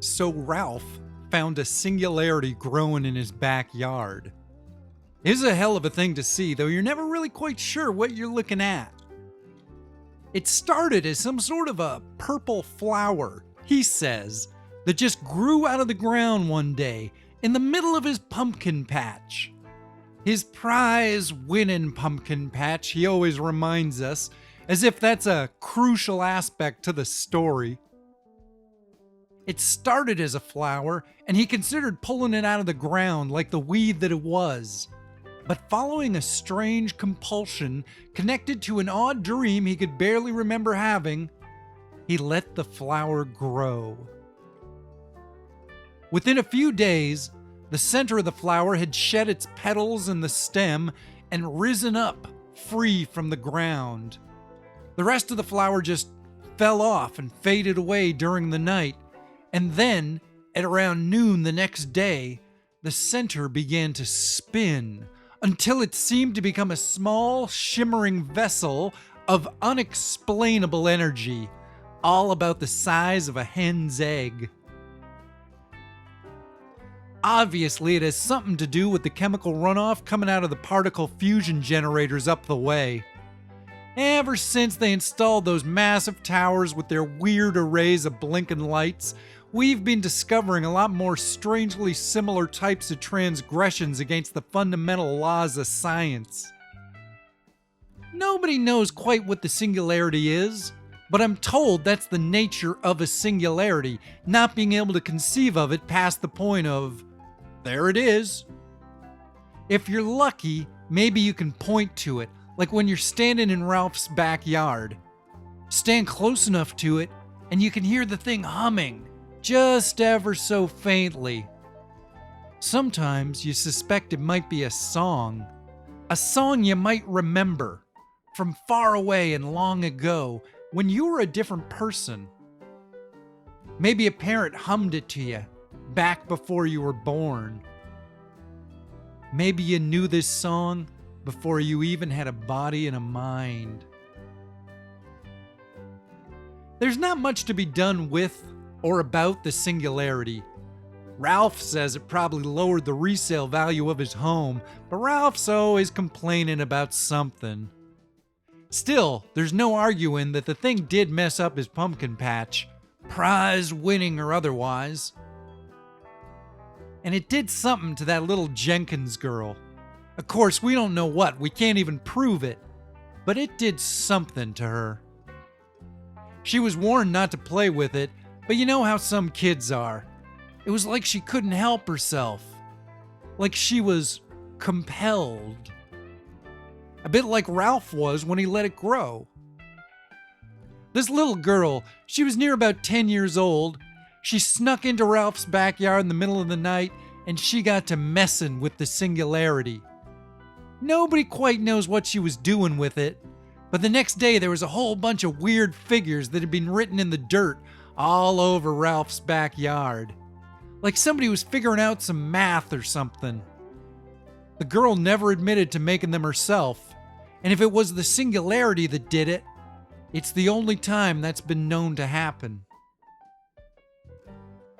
So Ralph found a singularity growing in his backyard. It's a hell of a thing to see, though you're never really quite sure what you're looking at. It started as some sort of a purple flower, he says, that just grew out of the ground one day in the middle of his pumpkin patch. His prize-winning pumpkin patch, he always reminds us, as if that's a crucial aspect to the story. It started as a flower, and he considered pulling it out of the ground like the weed that it was. But following a strange compulsion connected to an odd dream he could barely remember having, he let the flower grow. Within a few days, the center of the flower had shed its petals and the stem and risen up, free from the ground. The rest of the flower just fell off and faded away during the night, and then, at around noon the next day, the center began to spin until it seemed to become a small, shimmering vessel of unexplainable energy, all about the size of a hen's egg. Obviously, it has something to do with the chemical runoff coming out of the particle fusion generators up the way. Ever since they installed those massive towers with their weird arrays of blinking lights, we've been discovering a lot more strangely similar types of transgressions against the fundamental laws of science. Nobody knows quite what the singularity is, but I'm told that's the nature of a singularity, not being able to conceive of it past the point of, there it is. If you're lucky, maybe you can point to it, like when you're standing in Ralph's backyard. Stand close enough to it, and you can hear the thing humming, just ever so faintly. Sometimes you suspect it might be a song you might remember from far away and long ago when you were a different person. Maybe a parent hummed it to you back before you were born. Maybe you knew this song before you even had a body and a mind. There's not much to be done with or about the singularity. Ralph says it probably lowered the resale value of his home, but Ralph's always complaining about something. Still, there's no arguing that the thing did mess up his pumpkin patch, prize winning or otherwise. And it did something to that little Jenkins girl. Of course, we don't know what, we can't even prove it, but it did something to her. She was warned not to play with it, but you know how some kids are. It was like she couldn't help herself. Like she was compelled. A bit like Ralph was when he let it grow. This little girl, she was near about 10 years old. She snuck into Ralph's backyard in the middle of the night, and she got to messing with the singularity. Nobody quite knows what she was doing with it, but the next day there was a whole bunch of weird figures that had been written in the dirt all over Ralph's backyard. Like somebody was figuring out some math or something. The girl never admitted to making them herself, and if it was the singularity that did it, it's the only time that's been known to happen.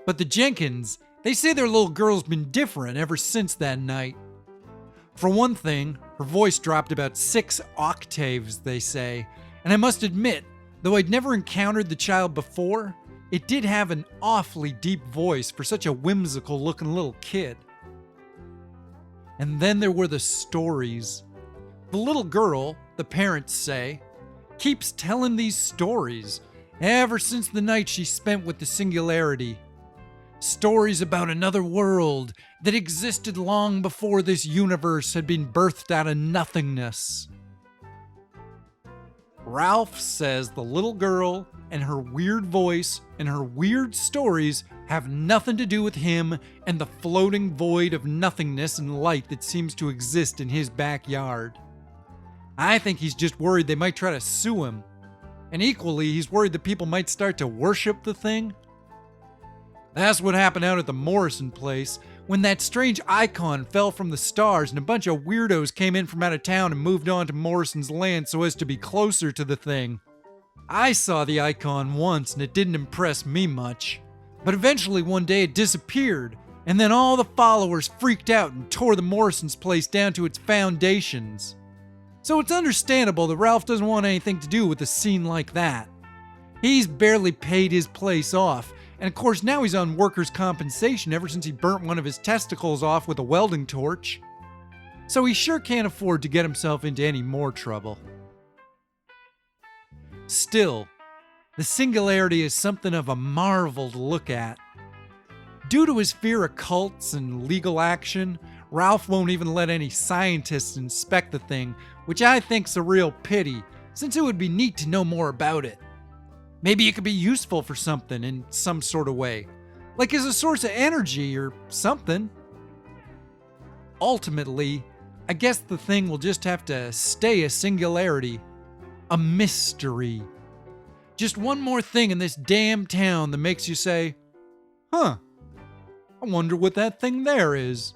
But the Jenkins, they say their little girl's been different ever since that night. For one thing, her voice dropped about 6 octaves, they say, and I must admit, though I'd never encountered the child before, it did have an awfully deep voice for such a whimsical-looking little kid. And then there were the stories. The little girl, the parents say, keeps telling these stories ever since the night she spent with the singularity. Stories about another world that existed long before this universe had been birthed out of nothingness. Ralph says the little girl and her weird voice and her weird stories have nothing to do with him and the floating void of nothingness and light that seems to exist in his backyard. I think he's just worried they might try to sue him. And equally, he's worried that people might start to worship the thing. That's what happened out at the Morrison place when that strange icon fell from the stars and a bunch of weirdos came in from out of town and moved on to Morrison's land so as to be closer to the thing. I saw the icon once and it didn't impress me much. But eventually one day it disappeared, and then all the followers freaked out and tore the Morrisons' place down to its foundations. So it's understandable that Ralph doesn't want anything to do with a scene like that. He's barely paid his place off, and of course now he's on workers' compensation ever since he burnt one of his testicles off with a welding torch. So he sure can't afford to get himself into any more trouble. Still, the Singularity is something of a marvel to look at. Due to his fear of cults and legal action, Ralph won't even let any scientists inspect the thing, which I think's a real pity, since it would be neat to know more about it. Maybe it could be useful for something in some sort of way, like as a source of energy or something. Ultimately, I guess the thing will just have to stay a singularity, a mystery. Just one more thing in this damn town that makes you say, huh, I wonder what that thing there is.